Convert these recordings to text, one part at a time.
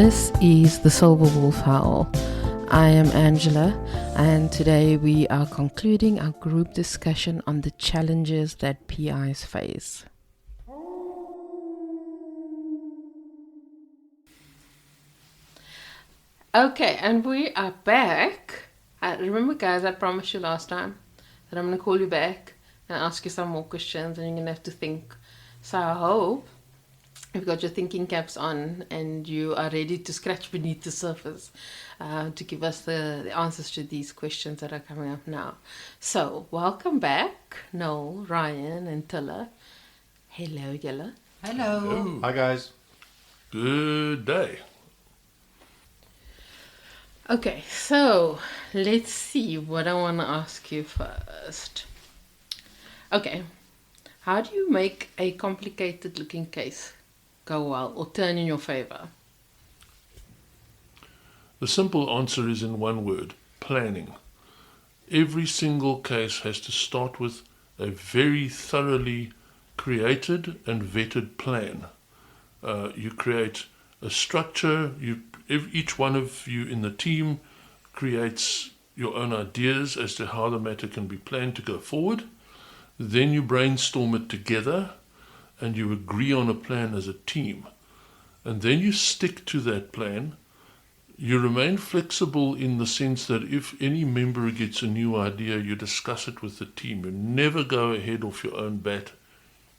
This is the Silver Wolf Howl. I am Angela, and today we are concluding our group discussion on the challenges that PIs face. Okay, and we are back. Remember, guys, I promised you last time that I'm going to call you back and ask you some more questions, and you're going to have to think. So I hope you've got your thinking caps on and you are ready to scratch beneath the surface to give us the answers to these questions that are coming up now. So, welcome back, Noel, Ryan, and Tilla. Hello, Yella. Hello. Hi guys. Good day. Okay, so let's see what I want to ask you first. Okay, how do you make a complicated looking case go well or turn in your favor? The simple answer is in one word: planning. Every single case has to start with a very thoroughly created and vetted plan. You create a structure. Each one of you in the team creates your own ideas as to how the matter can be planned to go forward. Then you brainstorm it together and you agree on a plan as a team. And then you stick to that plan. You remain flexible in the sense that if any member gets a new idea, you discuss it with the team. You never go ahead off your own bat,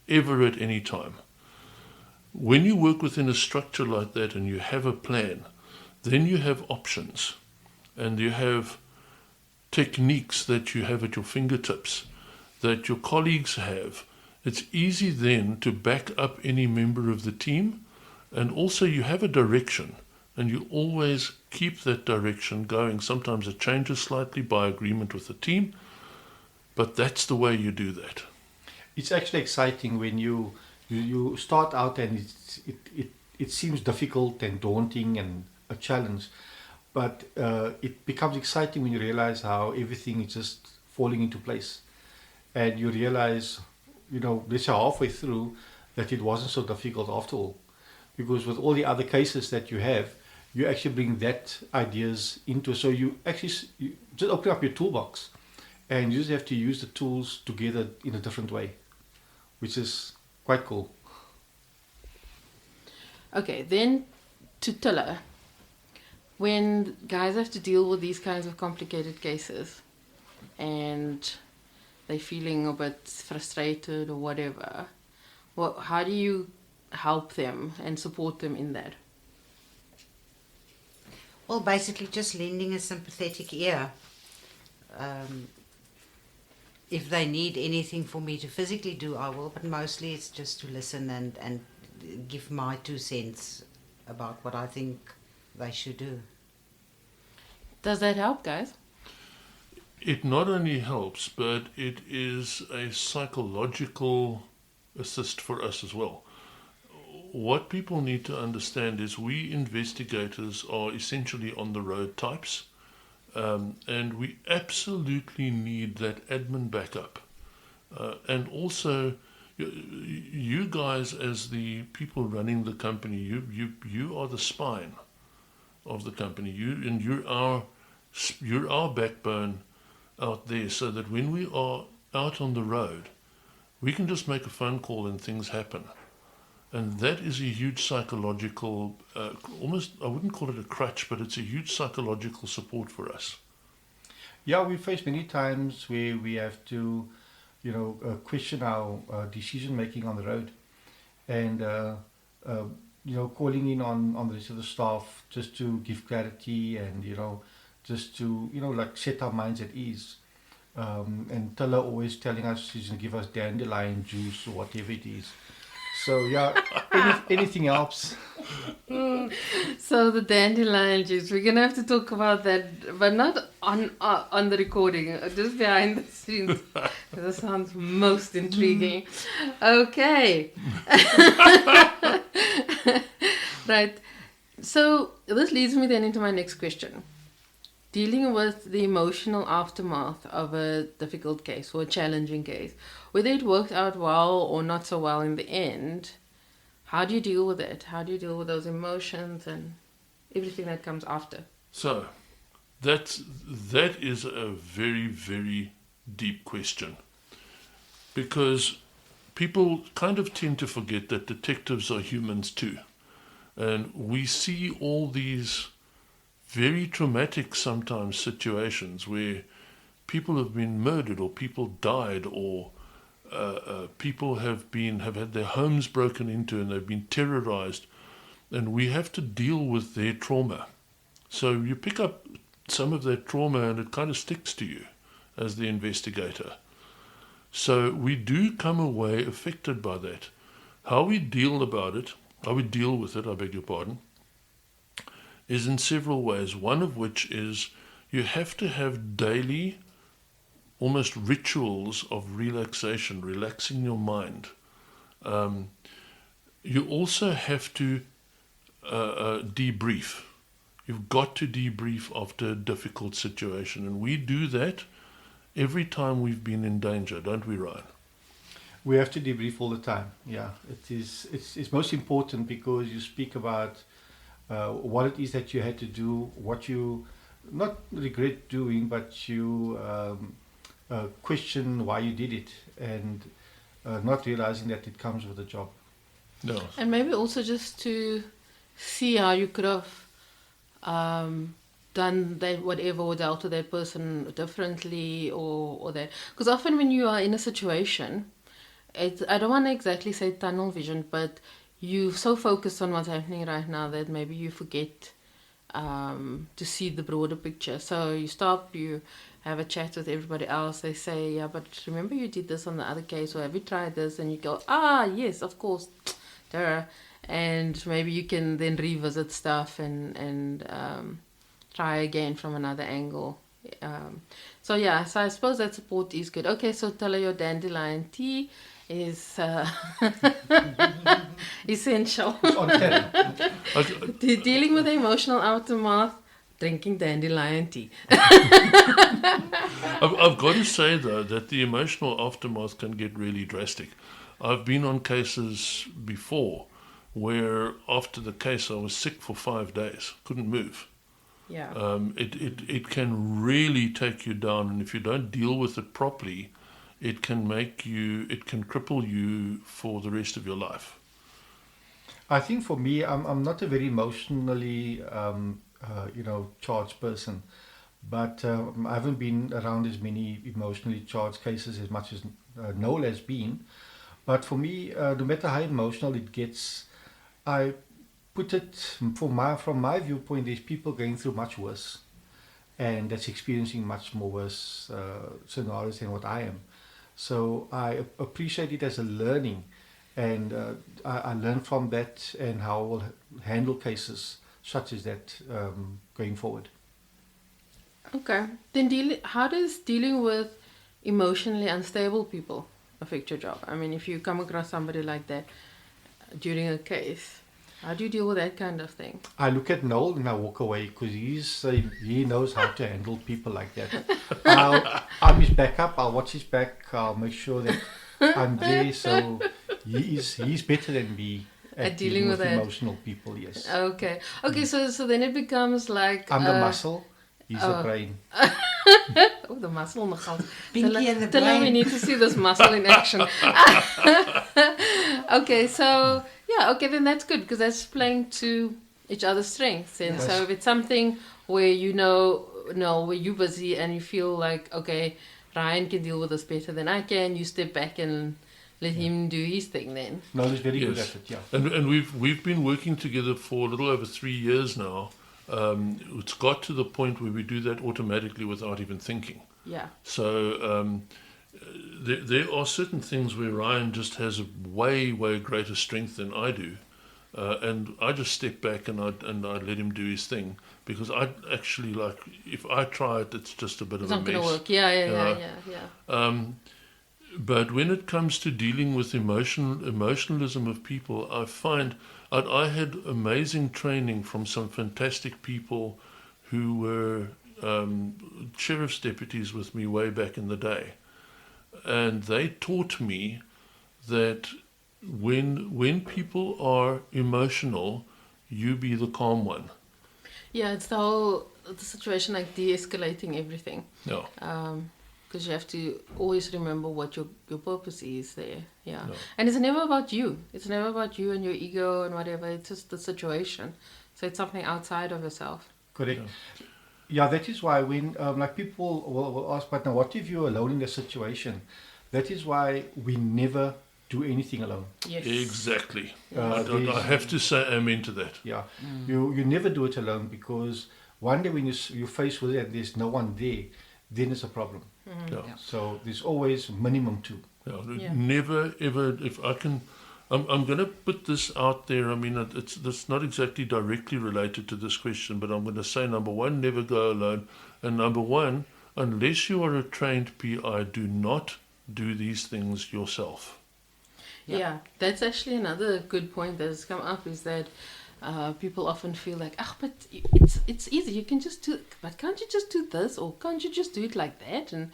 ever at any time. When you work within a structure like that and you have a plan, then you have options and you have techniques that you have at your fingertips that your colleagues have. It's easy then to back up any member of the team, and also you have a direction and you always keep that direction going. Sometimes it changes slightly by agreement with the team, but that's the way you do that. It's actually exciting when you start out and it seems difficult and daunting and a challenge, but it becomes exciting when you realize how everything is just falling into place, and you realize, let's say halfway through, that it wasn't so difficult after all, because with all the other cases that you have, you actually bring that ideas into. So you just open up your toolbox, and you just have to use the tools together in a different way, which is quite cool. Okay, then to Tilla. When guys have to deal with these kinds of complicated cases and they're feeling a bit frustrated or whatever, how do you help them and support them in that? Well, basically just lending a sympathetic ear. If they need anything for me to physically do, I will, but mostly it's just to listen and give my 2 cents about what I think they should do. Does that help, guys? It not only helps, but it is a psychological assist for us as well. What people need to understand is we investigators are essentially on the road types, and we absolutely need that admin backup. And also, you guys as the people running the company, you are the spine of the company. You're our backbone out there, so that when we are out on the road, we can just make a phone call and things happen. And that is a huge psychological, almost, I wouldn't call it a crutch, but it's a huge psychological support for us. Yeah, we face many times where we have to, question our decision making on the road, and calling in on the rest of the staff just to give clarity and just to like set our minds at ease. And Tilla always telling us she's gonna give us dandelion juice or whatever it is. So yeah, anything helps. So the dandelion juice, we're gonna have to talk about that, but not on the recording, just behind the scenes. That sounds most intriguing. Okay. Right. So this leads me then into my next question. Dealing with the emotional aftermath of a difficult case or a challenging case, whether it worked out well or not so well in the end, how do you deal with it? How do you deal with those emotions? And everything that comes after. So, that is a very, very deep question, because people kind of tend to forget that detectives are humans too, and we see all these very traumatic sometimes situations where people have been murdered or people died or people have had their homes broken into and they've been terrorized, and we have to deal with their trauma. So you pick up some of that trauma and it kind of sticks to you as the investigator. So we do come away affected by that. How we deal with it, I beg your pardon, is in several ways. One of which is you have to have daily, almost rituals of relaxation, relaxing your mind. You also have to debrief. You've got to debrief after a difficult situation, and we do that every time we've been in danger, don't we, Ryan? We have to debrief all the time. Yeah, it's most important, because you speak about what it is that you had to do, what you not regret doing, but you question why you did it, and not realizing that it comes with the job. No. And maybe also just to see how you could have done that, whatever, or dealt with that person differently, or that. Because often when you are in a situation, I don't want to exactly say tunnel vision, but you're so focused on what's happening right now that maybe you forget to see the broader picture. So you stop, you have a chat with everybody else. They say, yeah, but remember you did this on the other case, or have you tried this? And you go, yes, of course. Duh. And maybe you can then revisit stuff and try again from another angle. So I suppose that support is good. Okay, so tell her your dandelion tea is essential. It's on 10. Dealing with the emotional aftermath, drinking dandelion tea. I've got to say, though, that the emotional aftermath can get really drastic. I've been on cases before where after the case I was sick for 5 days, couldn't move. Yeah. It can really take you down, and if you don't deal with it properly, it can cripple you for the rest of your life. I think for me, I'm not a very emotionally charged person, but I haven't been around as many emotionally charged cases as much as Noel has been. But for me, no matter how emotional it gets, I put it from my viewpoint, there's people going through much worse, and that's experiencing much more worse scenarios than what I am. So I appreciate it as a learning, and I learn from that and how I will handle cases such as that going forward. Okay. Then how does dealing with emotionally unstable people affect your job? I mean, if you come across somebody like that during a case, how do you deal with that kind of thing? I look at Noel and I walk away, because he knows how to handle people like that. I'm his backup. I'll watch his back. I'll make sure that I'm there. So he's better than me at dealing with emotional people. Yes. Okay. So then it becomes like I'm the muscle. He's the brain. Oh, the muscle in the house. Pinky and the Tell her we brain. need to see this muscle in action. Okay, so then that's good, because that's playing to each other's strengths. And Yes. so if it's something where where you're busy and you feel like, okay, Ryan can deal with this better than I can, you step back and let him do his thing then. Noel is very good Yes. at it. Yeah. And we've been working together for a little over 3 years now. It's got to the point where we do that automatically without even thinking. Yeah. So there are certain things where Ryan just has a way greater strength than I do, and I just step back and I let him do his thing, because I actually, like, if I try it, it's just a bit It's of a not going mess. to work. Yeah. But when it comes to dealing with emotionalism of people, I find I had amazing training from some fantastic people who were sheriff's deputies with me way back in the day. And they taught me that when people are emotional, you be the calm one. Yeah, it's the situation like de-escalating everything. Yeah. Because you have to always remember what your purpose is there. Yeah. No. And it's never about you. It's never about you and your ego and whatever. It's just the situation. So it's something outside of yourself. Correct. Yeah. Yeah, that is why when like people will ask, but now what if you're alone in a situation? That is why we never do anything alone. Yes. Exactly. I there's- have to say amen to that. Yeah, you never do it alone, because one day when you're faced with it and there's no one there, then it's a problem. Yeah. Yeah. So there's always minimum two. Yeah. Never ever, if I can, I'm going to put this out there. I mean, it's not exactly directly related to this question, but I'm going to say, number one, never go alone. And number one, unless you are a trained PI, do not do these things yourself. Yeah, that's actually another good point that has come up, is that people often feel like, but it's easy. You can just do it. But can't you just do this, or can't you just do it like that? And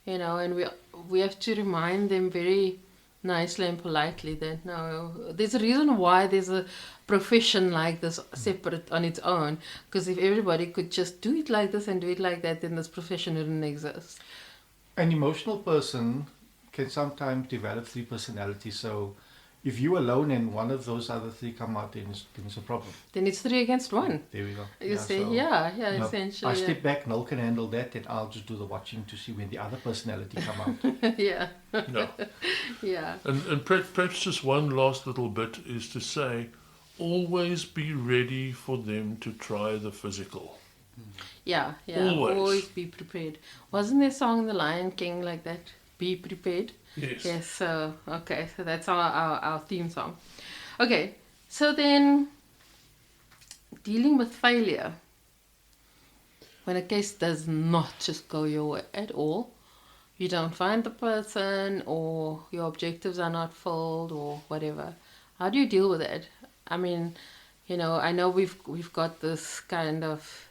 and we have to remind them very nicely and politely that no, there's a reason why there's a profession like this separate on its own. Because if everybody could just do it like this and do it like that, then this profession wouldn't exist. An emotional person can sometimes develop three personalities. So if you're alone and one of those other three come out, then it's a problem. Then it's 3 against 1. There we go. You say, so, no, essentially. I step back, Noel can handle that, and I'll just do the watching to see when the other personality come out. Yeah. No. Yeah. And perhaps just one last little bit is to say, always be ready for them to try the physical. Yeah. Always. Always be prepared. Wasn't there a song in The Lion King like that? Be prepared. Yes. Yes. So okay. So that's our theme song. Okay. So then, dealing with failure. When a case does not just go your way at all, you don't find the person, or your objectives are not filled, or whatever. How do you deal with it? I mean, I know we've got this kind of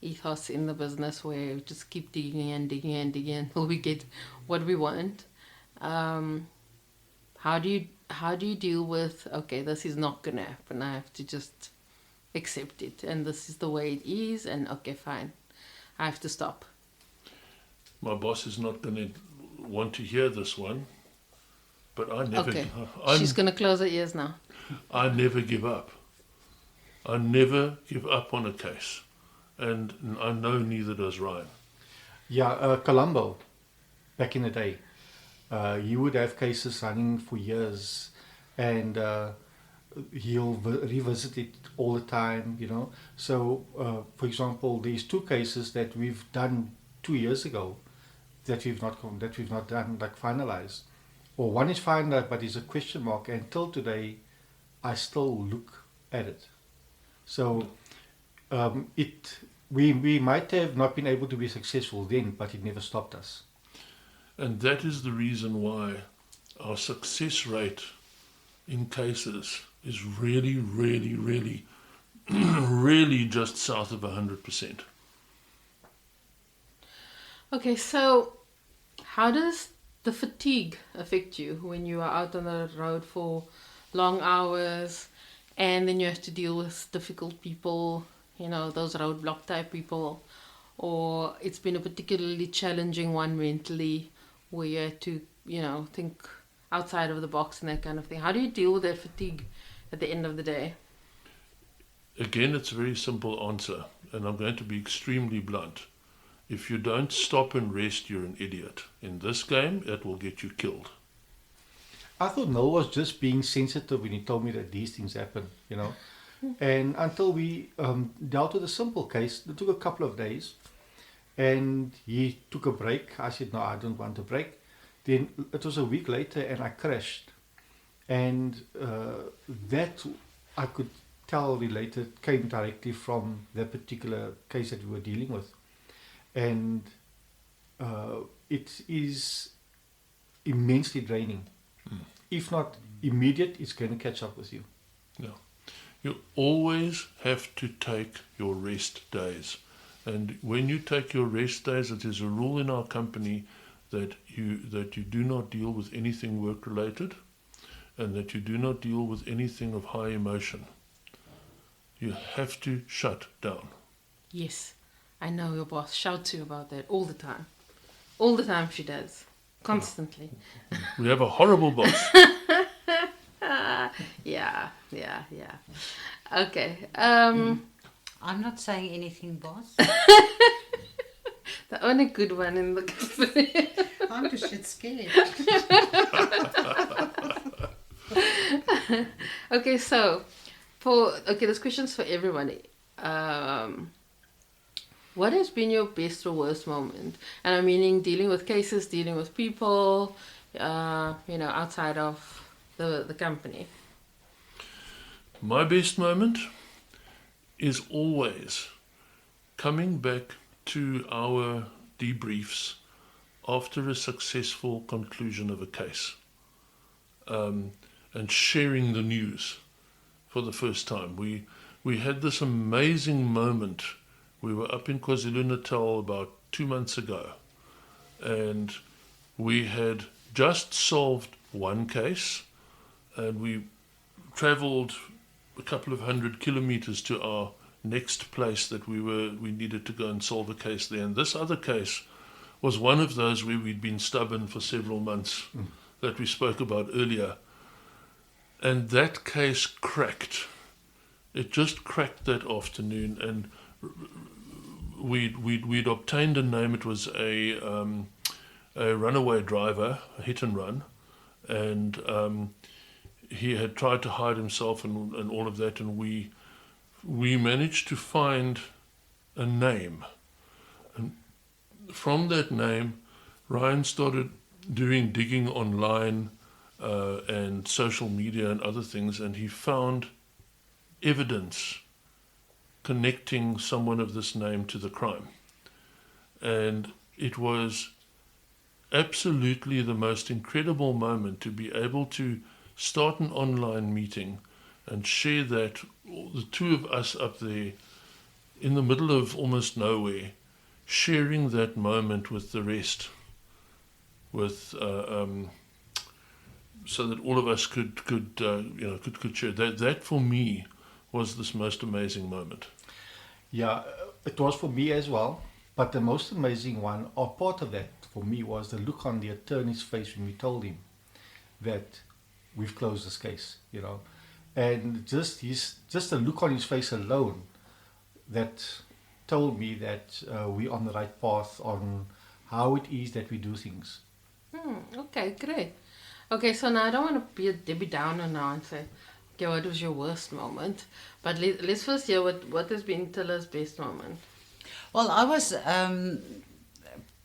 ethos in the business where we just keep digging and digging and digging until we get what we want. How do you deal with, okay, this is not gonna happen, I have to just accept it, and this is the way it is, and okay, fine, I have to stop. My boss is not going to want to hear this one, but I never. Okay, she's gonna close her ears now. I never give up. I never give up on a case, and I know neither does Ryan. Yeah, Colombo, back in the day, he would have cases running for years, and he'll revisit it all the time, So, for example, these two cases that we've done 2 years ago, that we've not done, like, finalized, or one is finalized but is a question mark. Until today, I still look at it. So, we might have not been able to be successful then, but it never stopped us. And that is the reason why our success rate in cases is really, really, really, really just south of 100%. Okay, so how does the fatigue affect you when you are out on the road for long hours, and then you have to deal with difficult people, those roadblock type people, or it's been a particularly challenging one mentally where you have to, think outside of the box and that kind of thing. How do you deal with that fatigue at the end of the day? Again, it's a very simple answer, and I'm going to be extremely blunt. If you don't stop and rest, you're an idiot. In this game, it will get you killed. I thought Noel was just being sensitive when he told me that these things happen, And until we dealt with a simple case, it took a couple of days, and he took a break. I said, no, I don't want a break. Then it was a week later, and I crashed. And that, I could tell related, came directly from that particular case that we were dealing with. And it is immensely draining. If not immediate, it's going to catch up with you. No. You always have to take your rest days. And when you take your rest days, it is a rule in our company that you do not deal with anything work-related, and that you do not deal with anything of high emotion. You have to shut down. Yes, I know your boss shouts you about that all the time. All the time she does. Constantly. We have a horrible boss. Yeah. Okay. I'm not saying anything, boss. The only good one in the company. I'm just shit scared. Okay, so this question's for everybody. What has been your best or worst moment? And I'm meaning dealing with cases, dealing with people, outside of the company. My best moment is always coming back to our debriefs after a successful conclusion of a case, and sharing the news for the first time. We had this amazing moment. We were up in KwaZulu-Natal about 2 months ago, and we had just solved one case, and we travelled a couple of 100 kilometres to our next place that we needed to go and solve a case there. And this other case was one of those where we'd been stubborn for several months that we spoke about earlier. And that case cracked. It just cracked that afternoon, and we'd obtained a name. It was a runaway driver, a hit and run, and he had tried to hide himself and all of that, and we managed to find a name. And from that name, Ryan started doing digging online and social media and other things, and he found evidence connecting someone of this name to the crime. And it was absolutely the most incredible moment to be able to start an online meeting and share that, the two of us up there in the middle of almost nowhere, sharing that moment with the rest, with so that all of us could share that. That for me was this most amazing moment. Yeah, it was for me as well. But the most amazing one, or part of that for me, was the look on the attorney's face when we told him that we've closed this case, and just the look on his face alone that told me that we're on the right path on how it is that we do things. Okay, great. Okay, so now I don't want to be a Debbie Downer now and say, okay, what was your worst moment? But let's first hear what has been Tilla's best moment. Well, I was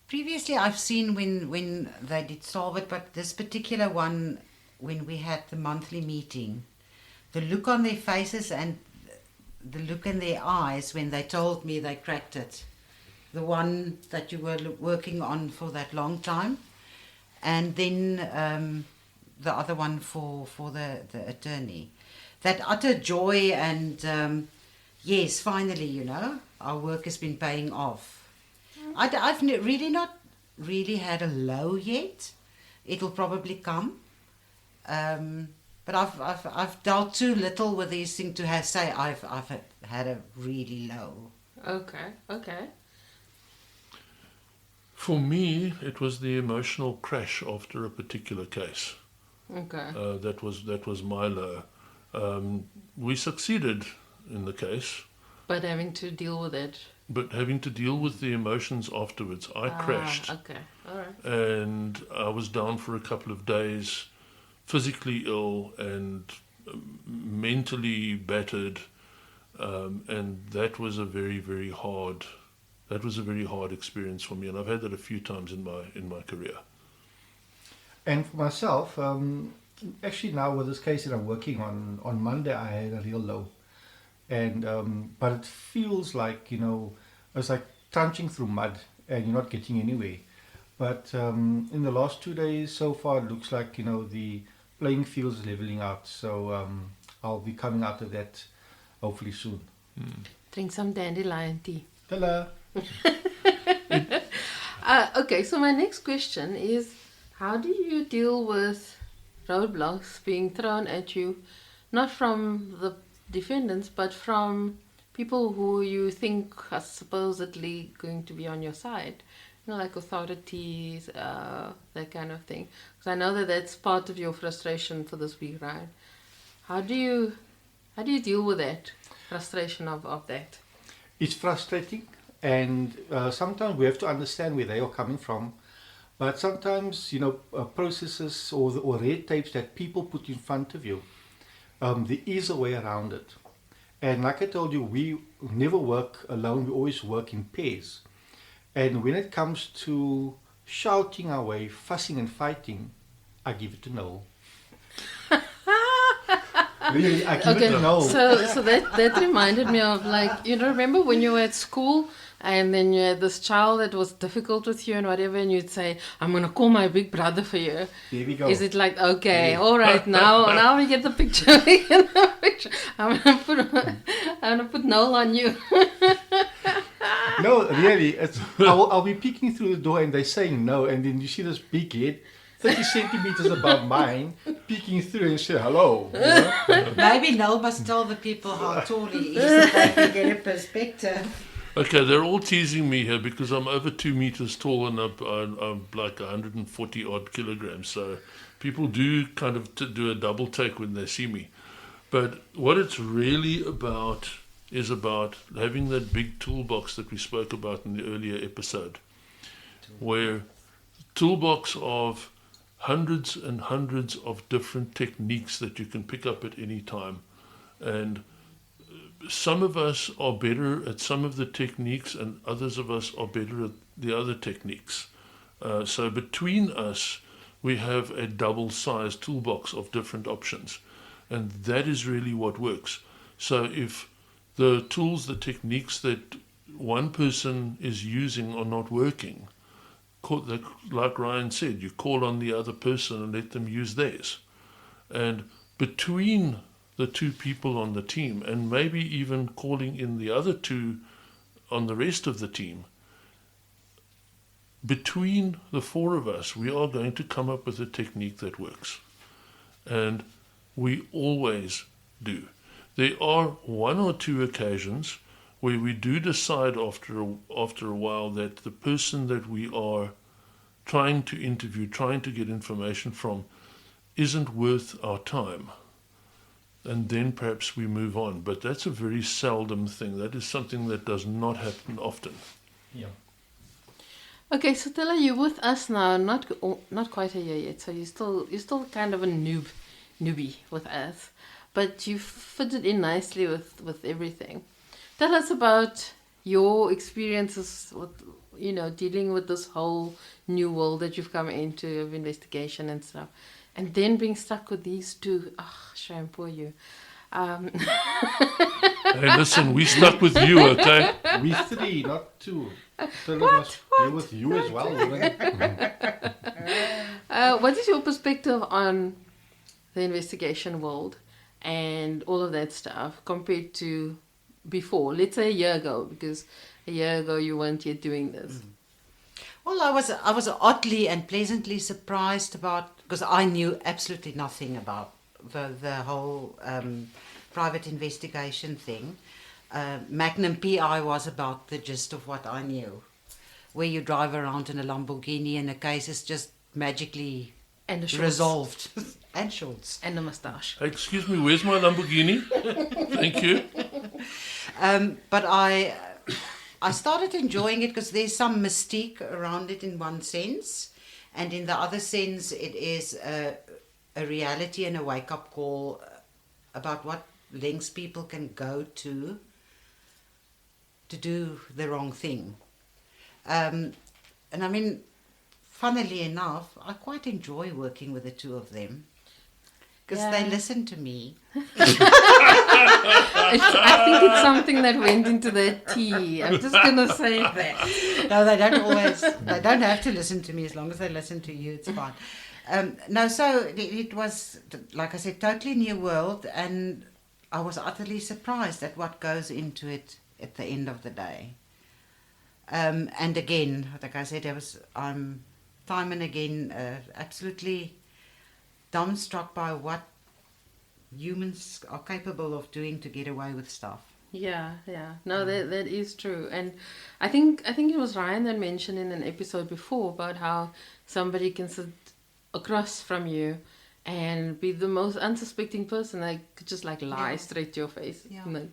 previously, I've seen when they did solve it, but this particular one, when we had the monthly meeting, the look on their faces and the look in their eyes when they told me they cracked it, the one that you were working on for that long time, and then the other one for the attorney, that utter joy and yes, finally, our work has been paying off. I've really not really had a low yet. It'll probably come. But I've dealt too little with these things to say I've had a really low. Okay. For me, it was the emotional crash after a particular case. Okay. That was my low. We succeeded in the case. But having to deal with it. But having to deal with the emotions afterwards. I crashed. Okay, all right. And I was down for a couple of days, physically ill and mentally battered. And that was a very, very hard experience for me. And I've had that a few times in my career. And for myself, actually now with this case that I'm working on Monday, I had a real low. And but it feels like, it's like trudging through mud and you're not getting anywhere. But in the last 2 days so far, it looks like, the playing field is leveling out. So I'll be coming out of that hopefully soon. Drink some dandelion tea. Ta-da! Okay, so my next question is, how do you deal with roadblocks being thrown at you, not from the defendants, but from people who you think are supposedly going to be on your side, like authorities, that kind of thing. Because I know that that's part of your frustration for this week, right? How do you deal with that frustration of that? It's frustrating, and sometimes we have to understand where they are coming from. But sometimes, processes or red tapes that people put in front of you, there is a way around it. And like I told you, we never work alone, we always work in pairs. And when it comes to shouting our way, fussing and fighting, I give it to Noel. Really, I give it to Noel. So that reminded me of, like, remember when you were at school and then you had this child that was difficult with you and whatever, and you'd say, I'm going to call my big brother for you. There we go. Is it like, okay, Yeah. all right, now we get the picture. I'm going to put Noel on you. No, really, I'll be peeking through the door and they're saying no, and then you see this big head, 30 centimeters above mine, peeking through and say hello. Maybe Noel must tell the people how tall he is so they can get a perspective. Okay, they're all teasing me here because I'm over 2 meters tall and I'm like 140 odd kilograms. So people do kind of do a double take when they see me. But what it's really about is about having that big toolbox that we spoke about in the earlier episode, where toolbox of hundreds and hundreds of different techniques that you can pick up at any time. And some of us are better at some of the techniques and others of us are better at the other techniques. So between us, we have a double-sized toolbox of different options. And that is really what works. So if the tools, the techniques that one person is using are not working, like Ryan said, you call on the other person and let them use theirs. And between the two people on the team, and maybe even calling in the other two on the rest of the team, between the four of us, we are going to come up with a technique that works. And we always do. There are one or two occasions where we do decide after a while that the person that we are trying to interview, trying to get information from, isn't worth our time. And then perhaps we move on. But that's a very seldom thing. That is something that does not happen often. Yeah. Okay, so Tella, you're with us now, not quite a year yet, so you're still kind of a newbie with us, but you fitted in nicely with everything. Tell us about your experiences with, dealing with this whole new world that you've come into of investigation and stuff, and then being stuck with these two. Shame, poor you. Hey, listen, we stuck with you, okay? We three, not two. So must deal with you as well, woman. What is your perspective on the investigation world and all of that stuff compared to before? Let's say a year ago, because a year ago you weren't yet doing this. Well, I was oddly and pleasantly surprised because I knew absolutely nothing about the whole private investigation thing. Magnum PI was about the gist of what I knew, where you drive around in a Lamborghini and a case is just magically And the shorts. resolved. And shorts. And the moustache. Hey, excuse me, where's my Lamborghini? Thank you. But I started enjoying it because there's some mystique around it in one sense, and in the other sense it is a reality and a wake-up call about what lengths people can go to do the wrong thing. And I mean, funnily enough, I quite enjoy working with the two of them because they listen to me. I think it's something that went into their tea. I'm just going to say that. No, they don't have to listen to me. As long as they listen to you, it's fine. So it was, like I said, totally new world, and I was utterly surprised at what goes into it at the end of the day. And again, like I said, I'm time and again absolutely dumbstruck by what humans are capable of doing to get away with stuff. Yeah. No, that is true. And I think it was Ryan that mentioned in an episode before about how somebody can sit across from you and be the most unsuspecting person, like just like lie Yeah. straight to your face. Yeah. Like,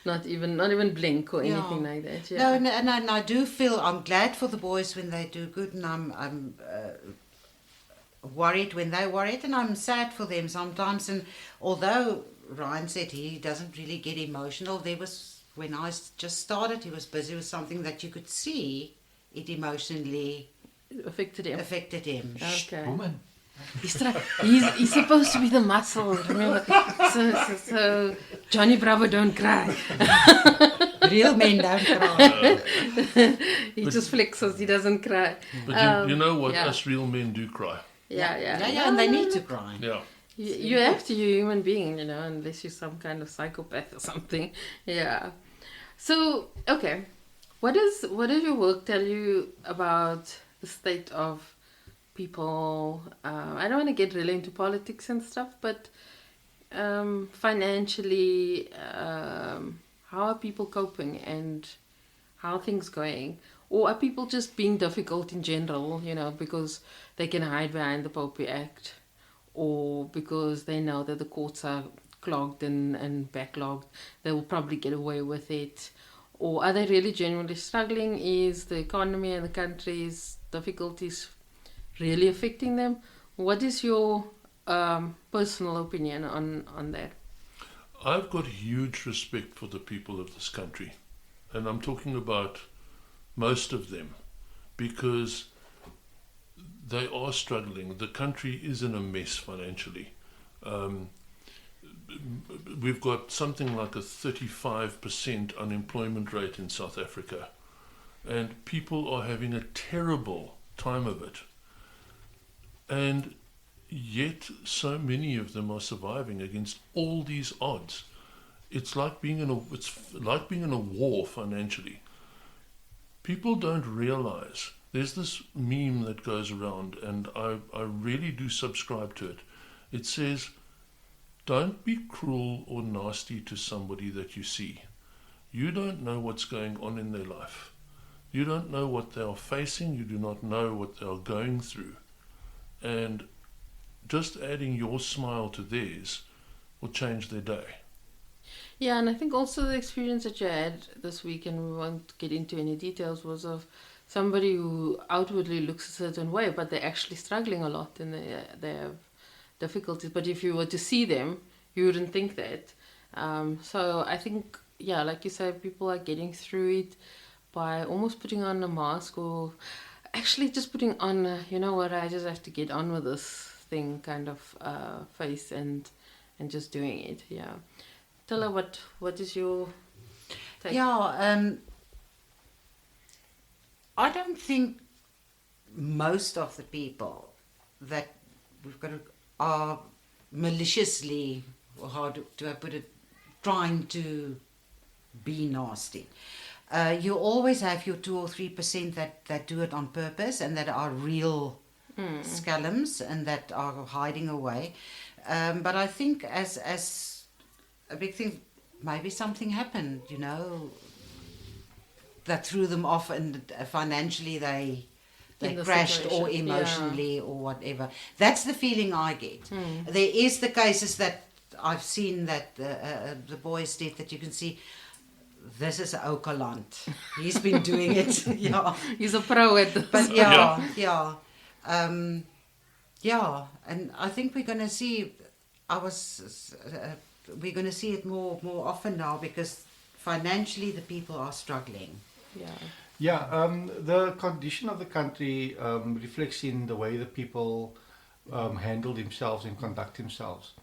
not even blink or Yeah. anything like that. No, Yeah. and I do feel I'm glad for the boys when they do good, and I'm worried when they're worried, and I'm sad for them sometimes. And although Ryan said he doesn't really get emotional, there was when I just started, he was busy with something that you could see it emotionally It affected him. affected him. Okay. Woman. He's supposed to be the muscle, remember? So Johnny Bravo don't cry. Real men don't cry. He just flexes, he doesn't cry. But you know what? yeah. Us real men do cry. Yeah. and they need to cry. Yeah. You have to, you're a human being, unless you're some kind of psychopath or something. Yeah. So, okay. What does your work tell you about the state of people? I don't want to get really into politics and stuff, but financially, how are people coping and how are things going? Or are people just being difficult in general, because they can hide behind the POPI Act, or because they know that the courts are clogged and backlogged, they will probably get away with it? Or are they really genuinely struggling? Is the economy and the country's difficulties really affecting them? What is your personal opinion on that? I've got huge respect for the people of this country, and I'm talking about most of them, because they are struggling. The country is in a mess financially. We've got something like a 35% unemployment rate in South Africa, and people are having a terrible time of it. And yet so many of them are surviving against all these odds. It's like being in a war financially. People don't realize, there's this meme that goes around, and I really do subscribe to it. It says, don't be cruel or nasty to somebody that you see. You don't know what's going on in their life. You don't know what they are facing. You do not know what they are going through. And just adding your smile to theirs will change their day. Yeah, and I think also the experience that you had this week, and we won't get into any details, was of somebody who outwardly looks a certain way, but they're actually struggling a lot and they have difficulties. But if you were to see them, you wouldn't think that. So I think, yeah, like you said, people are getting through it by almost putting on a mask, or actually just putting on, I just have to get on with this thing kind of face and just doing it. Yeah. Tell her what is your take? Yeah, I don't think most of the people that we've got are maliciously, or how do I put it, trying to be nasty. You always have your 2 or 3% that do it on purpose and that are real scallums and that are hiding away. But I think as a big thing, maybe something happened, that threw them off, and financially they In the crashed, or situation, emotionally, or whatever. That's the feeling I get. There is the cases that I've seen that the boys did, that you can see, this is Okaland. He's been doing it. Yeah. He's a pro at this. But yeah. And I think we're going to see, we're going to see it more often now, because financially the people are struggling. Yeah. The condition of the country reflects in the way the people handle themselves and conduct themselves.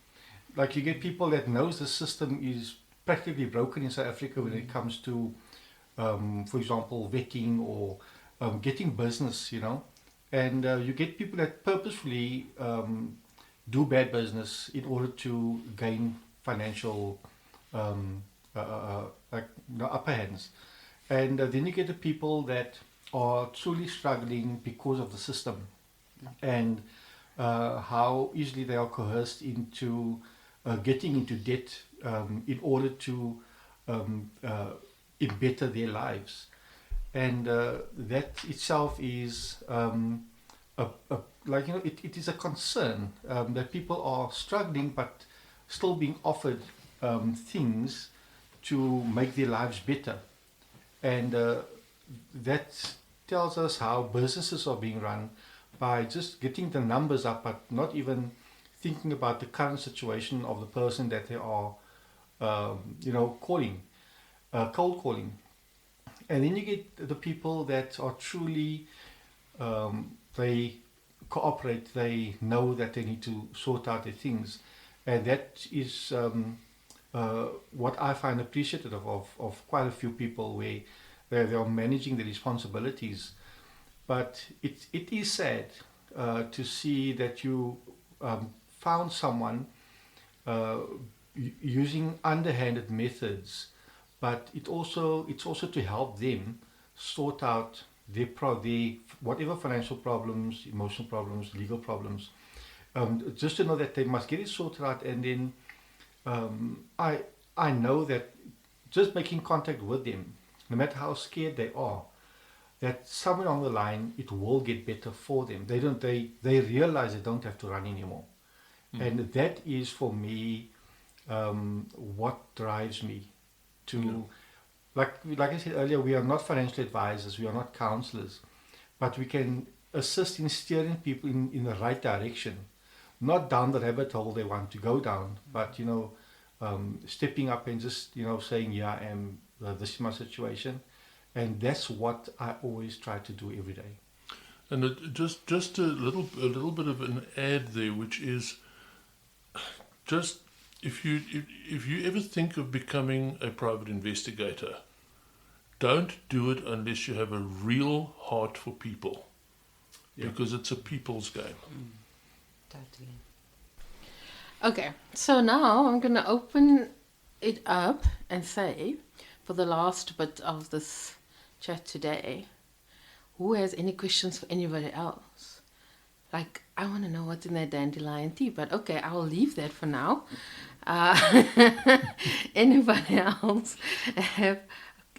Like, you get people that knows the system is practically broken in South Africa when it comes to, for example, vetting or getting business, and you get people that purposefully do bad business in order to gain financial upper hands. And then you get the people that are truly struggling because of the system, and how easily they are coerced into getting into debt in order to better their lives. And that itself is like, it is a concern that people are struggling but still being offered things to make their lives better. And that tells us how businesses are being run by just getting the numbers up, but not even thinking about the current situation of the person that they are, cold calling. And then you get the people that are truly, they cooperate, they know that they need to sort out their things. And that is what I find appreciative of quite a few people, where they are managing the responsibilities. But it is sad to see that you found someone using underhanded methods, but it's also to help them sort out their whatever financial problems, emotional problems, legal problems. Just to know that they must get it sorted out, and then I know that just making contact with them, no matter how scared they are, that somewhere along the line it will get better for them. They realize they don't have to run anymore. And that is, for me, what drives me to, like I said earlier, we are not financial advisors, we are not counselors, but we can assist in steering people in the right direction, not down the rabbit hole they want to go down, but stepping up and just saying, yeah, this is my situation. And that's what I always try to do every day. And just a little bit of an add there, which is just if you ever think of becoming a private investigator, don't do it unless you have a real heart for people, because it's a people's game. Totally. Okay, so now I'm going to open it up and say, for the last bit of this chat today, who has any questions for anybody else? Like, I want to know what's in that dandelion tea, but okay, I'll leave that for now. Anybody else have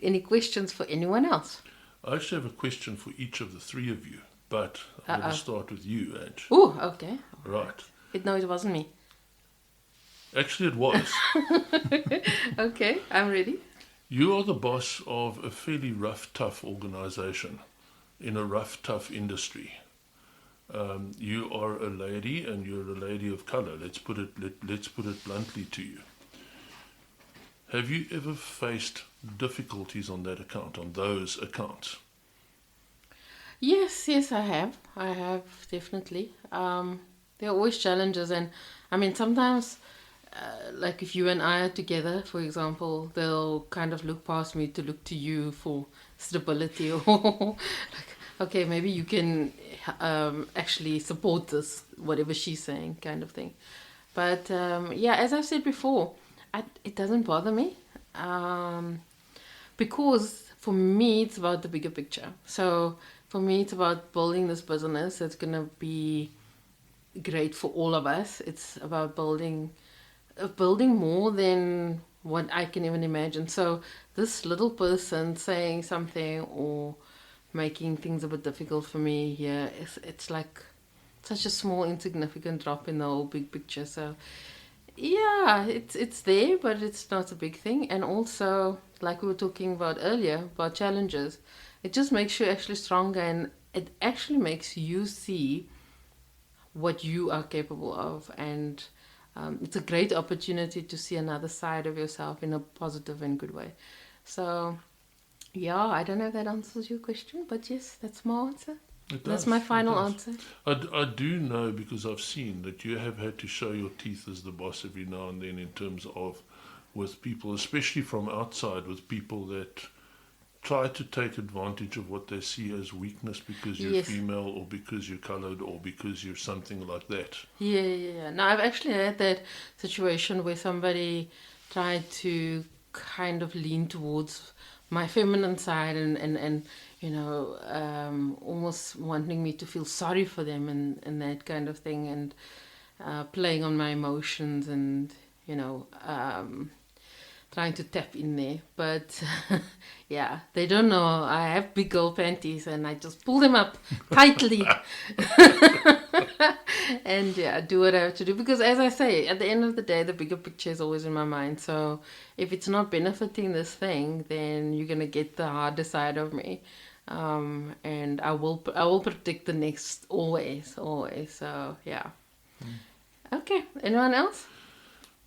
any questions for anyone else? I actually have a question for each of the three of you, but I'm going to start with you, Ange. Oh, okay. Right. No, it wasn't me. Actually, it was. Okay, I'm ready. You are the boss of a fairly rough, tough organization in a rough, tough industry. You are a lady, and you're a lady of color. Let's put it bluntly to you. Have you ever faced difficulties on that account, on those accounts? Yes, I have. I have, definitely. There are always challenges, and I mean, sometimes, like if you and I are together, for example, they'll kind of look past me to look to you for stability, or like, okay, maybe you can actually support this, whatever she's saying, kind of thing. But as I've said before, it doesn't bother me, because for me it's about the bigger picture. So for me it's about building this business that's going to be great for all of us. It's about building more than what I can even imagine. So this little person saying something or making things a bit difficult for me here, it's like such a small insignificant drop in the whole big picture. So yeah, it's there, but it's not a big thing. And also, like we were talking about earlier, about challenges, it just makes you actually stronger, and it actually makes you see what you are capable of. And it's a great opportunity to see another side of yourself in a positive and good way. So yeah, I don't know if that answers your question, but yes, that's my answer. That's my final answer. I do know, because I've seen that you have had to show your teeth as the boss every now and then, in terms of with people, especially from outside, with people that try to take advantage of what they see as weakness because you're female, or because you're colored, or because you're something like that. Yeah. No, I've actually had that situation where somebody tried to kind of lean towards my feminine side and almost wanting me to feel sorry for them and that kind of thing, and playing on my emotions, and trying to tap in there. But yeah, they don't know I have big girl panties and I just pull them up tightly. And yeah, do what I have to do. Because as I say, at the end of the day, the bigger picture is always in my mind. So if it's not benefiting this thing, then you're going to get the harder side of me. And I will predict the next always. So yeah. Okay, anyone else?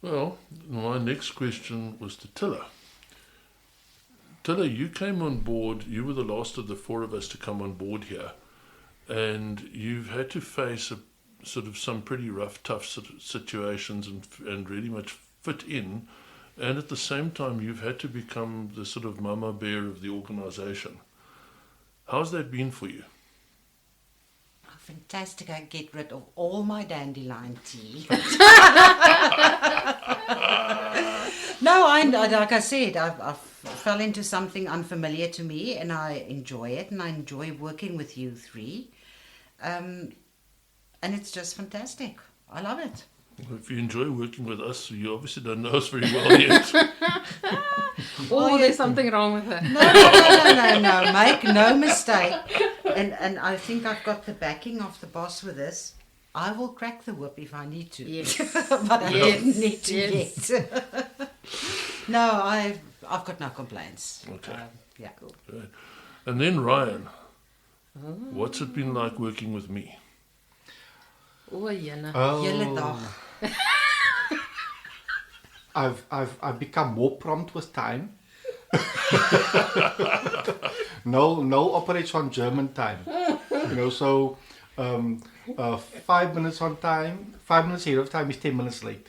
Well, my next question was to Tilla. Tilla, you came on board, you were the last of the four of us to come on board here, and you've had to face some pretty rough, tough situations and really much fit in, and at the same time you've had to become the sort of mama bear of the organisation. How's that been for you? Fantastic. I get rid of all my dandelion tea. No, like I said, I fell into something unfamiliar to me, and I enjoy it, and I enjoy working with you three. And it's just fantastic. I love it. If you enjoy working with us, you obviously don't know us very well yet. There's something wrong with it. No. Make no mistake. And I think I've got the backing of the boss with this. I will crack the whip if I need to. Yes. But I didn't need to Yes. yet. No, I've got no complaints. Okay. Yeah. Right. And then Ryan, what's it been like working with me? Oh, Jana. Julle dag. I've become more prompt with time. No operates on German time. So 5 minutes on time, 5 minutes ahead of time is 10 minutes late.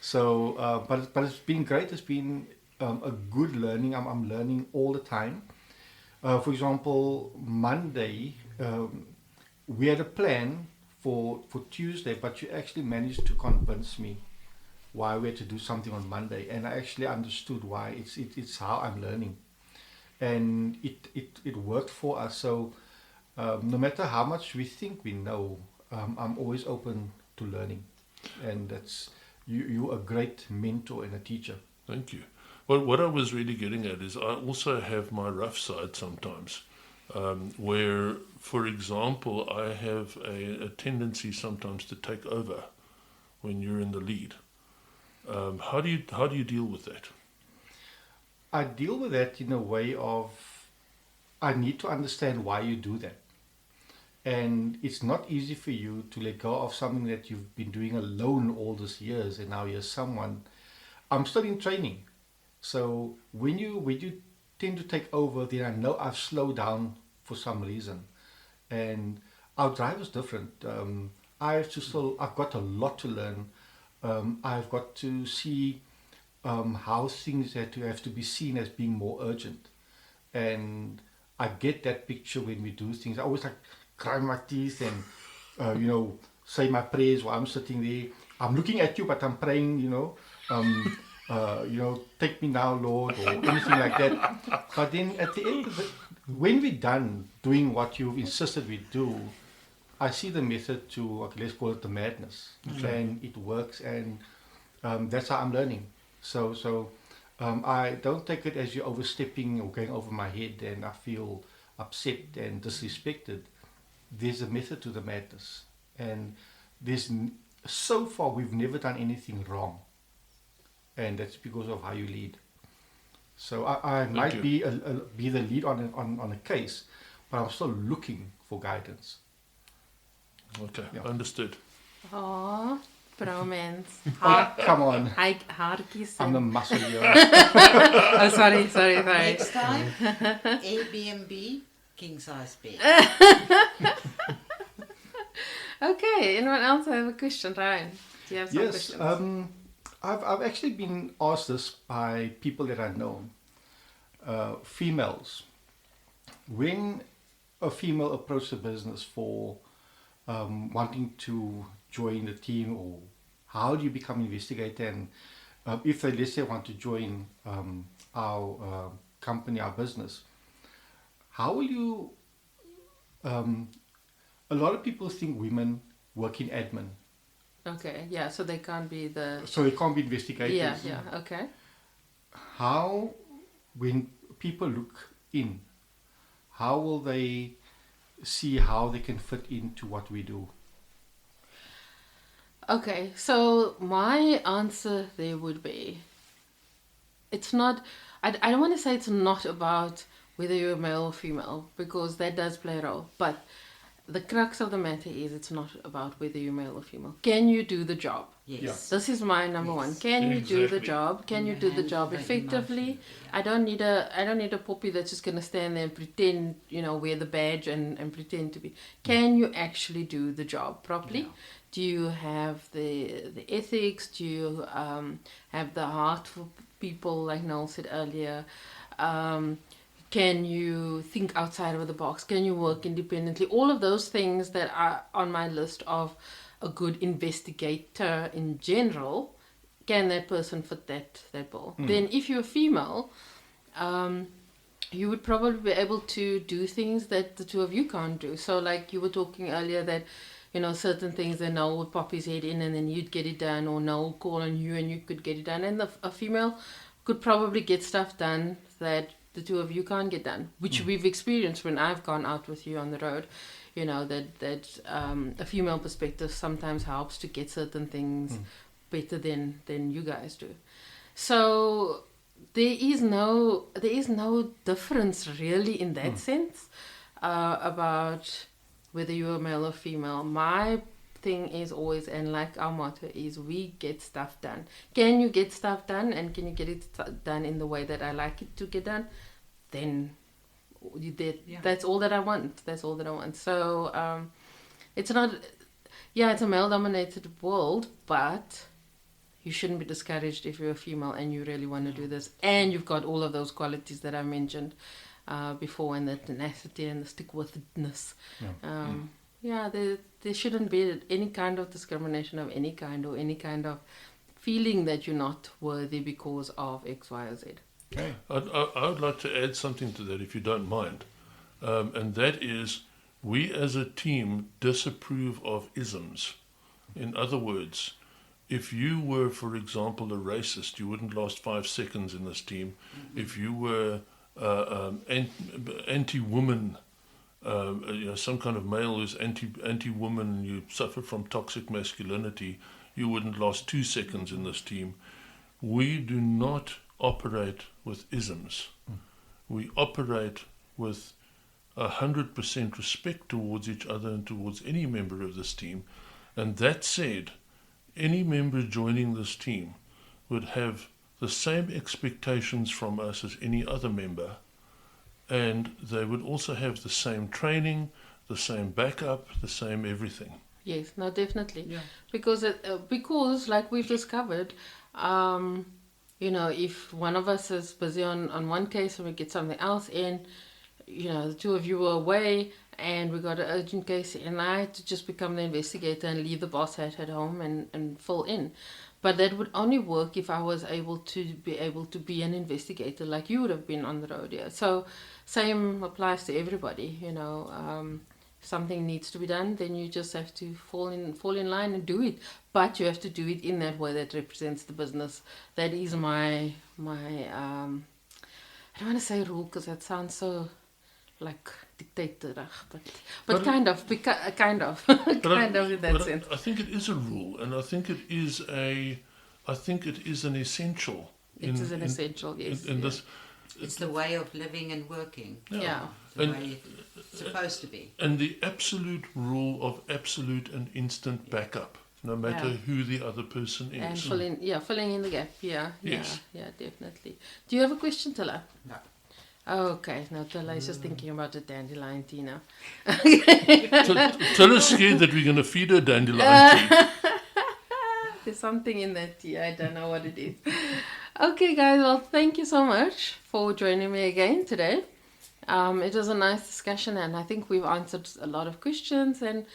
So, but it's been great. It's been a good learning. I'm learning all the time. For example, Monday, we had a plan for Tuesday, but you actually managed to convince me why we had to do something on Monday, and I actually understood why. It's how I'm learning, and it worked for us. So no matter how much we think we know, I'm always open to learning, and that's you're a great mentor and a teacher. Thank you. Well, what I was really getting at is I also have my rough side sometimes, where, for example, I have a tendency sometimes to take over when you're in the lead. How do you deal with that? I deal with that in a way of I need to understand why you do that. And it's not easy for you to let go of something that you've been doing alone all these years, and now you're someone. I'm still in training. So when you tend to take over, then I know I've slowed down for some reason. And our drive is different. I've got a lot to learn. I've got to see how things have to be seen as being more urgent. And I get that picture when we do things. I always grind my teeth and say my prayers while I'm sitting there. I'm looking at you, but I'm praying. Take me now, Lord, or anything like that. But then at the end of it, when we're done doing what you've insisted we do, I see the method to, let's call it the madness. Okay. And it works, and that's how I'm learning. So I don't take it as you're overstepping or going over my head and I feel upset and disrespected. There's a method to the madness. And so far we've never done anything wrong. And that's because of how you lead. So I might be the lead on a case, but I'm still looking for guidance. Okay, understood. Oh, bromance. Come on. Haartjies. I'm the muscle here. Oh, sorry. Next time, Airbnb, king size bed. Okay, anyone else have a question, Ryan? Do you have some questions? I've actually been asked this by people that I know, females. When a female approaches a business for wanting to join the team, or how do you become investigator, and if they, let's say, want to join our company, our business, how will you, a lot of people think women work in admin. Okay, yeah, so they can't be the... So they can't be investigators. Yeah, okay. how, when people look in, how will they see how they can fit into what we do? Okay, so my answer there would be, it's not, I don't want to say it's not about whether you're male or female, because that does play a role, but the crux of the matter is it's not about whether you're male or female. Can you do the job? Yes. This is my number one. Can you do the Exactly. job? Can you do the job effectively? I don't need a puppy that's just gonna stand there and pretend, wear the badge and pretend to be. Can you actually do the job properly? Yeah. Do you have the ethics? Do you have the heart for people, like Noel said earlier? Can you think outside of the box? Can you work independently? All of those things that are on my list of a good investigator in general. Can that person fit that bill? Then if you're female, you would probably be able to do things that the two of you can't do. So like you were talking earlier that, certain things that Noel would pop his head in and then you'd get it done, or Noel would call on you and you could get it done. And a female could probably get stuff done that the two of you can't get done, which we've experienced when I've gone out with you on the road. That a female perspective sometimes helps to get certain things better than you guys do. So there is no difference really in that sense about whether you're a male or female. My thing is always, and like our motto is, we get stuff done. Can you get stuff done, and can you get it done in the way that I like it to get done? Then that's all that I want. That's all that I want. So it's not, it's a male-dominated world, but you shouldn't be discouraged if you're a female and you really want to do this, and you've got all of those qualities that I mentioned before, and the tenacity and the stick-withedness. There shouldn't be any kind of discrimination of any kind, or any kind of feeling that you're not worthy because of X, Y, or Z. Okay. I would like to add something to that, if you don't mind. And that is, we as a team disapprove of isms. In other words, if you were, for example, a racist, you wouldn't last 5 seconds in this team. If you were anti-woman, some kind of male who's anti-woman, and you suffer from toxic masculinity, you wouldn't last 2 seconds in this team. We do not operate with isms. We operate with 100% respect towards each other and towards any member of this team. And that said, any member joining this team would have the same expectations from us as any other member, and they would also have the same training, the same backup, the same everything. Yes, no, definitely. Because like we've discovered, if one of us is busy on one case and we get something else in, the two of you were away and we got an urgent case, and I had to just become the investigator and leave the boss hat at home and fill in. But that would only work if I was able to be an investigator like you would have been on the road. Yeah. So same applies to everybody. Something needs to be done, then you just have to fall in line and do it. But you have to do it in that way that represents the business. That is my I don't want to say rule, because that sounds so like dictator, but kind of in that sense. I think it is a rule, and I think it is an essential. It is an essential, yes. In this, It's the way of living and working. Yeah. The way it's supposed to be. And the absolute rule of absolute and instant backup, no matter who the other person is. And filling in the gap. Yeah, Yes. yeah, definitely. Do you have a question, Tilla? No. Okay, no, Tilla is just thinking about the dandelion tea now. Tell us scared that we're going to feed her dandelion tea. There's something in that tea. I don't know what it is. Okay, guys. Well, thank you so much for joining me again today. It was a nice discussion, and I think we've answered a lot of questions. And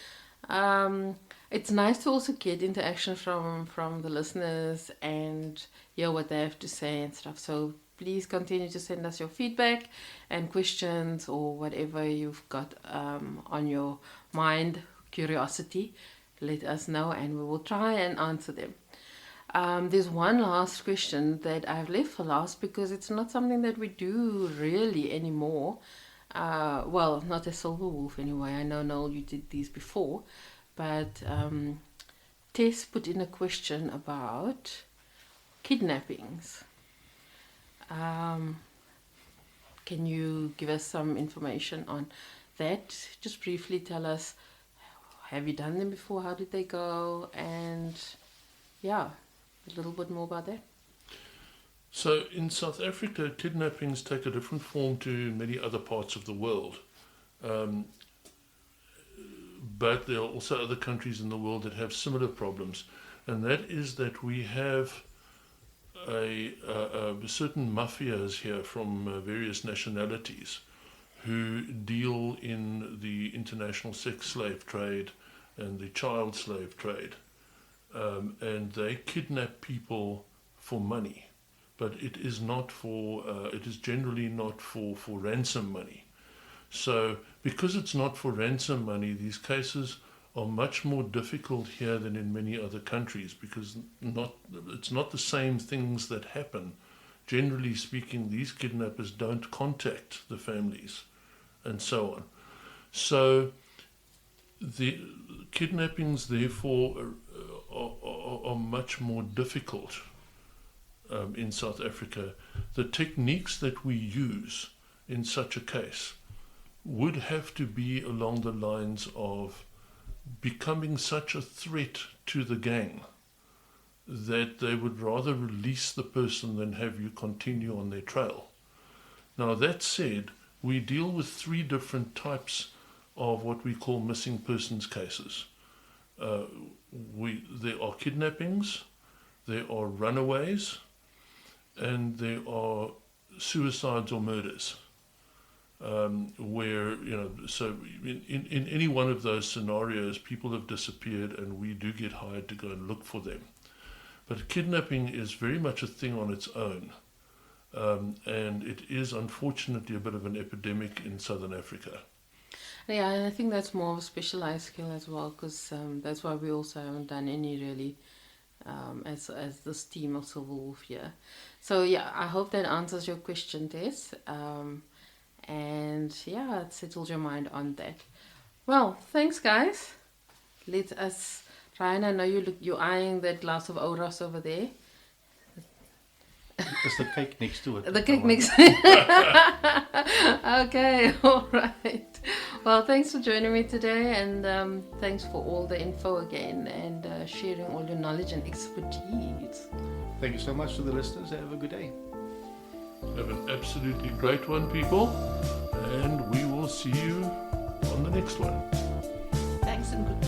it's nice to also get interaction from the listeners and hear what they have to say and stuff. So please continue to send us your feedback and questions, or whatever you've got on your mind, curiosity. Let us know, and we will try and answer them. There's one last question that I've left for last because it's not something that we do really anymore. Well, not as Silver Wolf anyway. I know, Noel, you did these before. But Tess put in a question about kidnappings. Can you give us some information on that? Just briefly tell us, have you done them before? How did they go? And yeah, a little bit more about that. So in South Africa, kidnappings take a different form to many other parts of the world. But there are also other countries in the world that have similar problems. And that is that we have certain mafias here from various nationalities who deal in the international sex slave trade and the child slave trade. And they kidnap people for money. But it is not for, it is generally not for ransom money. So because it's not for ransom money, these cases are much more difficult here than in many other countries because it's not the same things that happen. Generally speaking, these kidnappers don't contact the families and so on. So the kidnappings, therefore, are much more difficult in South Africa. The techniques that we use in such a case would have to be along the lines of becoming such a threat to the gang that they would rather release the person than have you continue on their trail. Now, that said, we deal with 3 different types of what we call missing persons cases. There are kidnappings, there are runaways, and there are suicides or murders. Where, so in any one of those scenarios, people have disappeared and we do get hired to go and look for them. But kidnapping is very much a thing on its own. And it is unfortunately a bit of an epidemic in Southern Africa. Yeah, and I think that's more of a specialized skill as well, because that's why we also haven't done any really as this team of Silver Wolf here. So yeah, I hope that answers your question, Tess. And yeah, it settles your mind on that. Well, thanks, guys. Let us, Ryan, I know you're eyeing that glass of Oros over there. It's the cake next to it. The cake next. Okay, all right. Well, thanks for joining me today, and thanks for all the info again and sharing all your knowledge and expertise. Thank you so much to the listeners. Have a good day. Have an absolutely great one, people, and we will see you on the next one. Thanks and goodbye.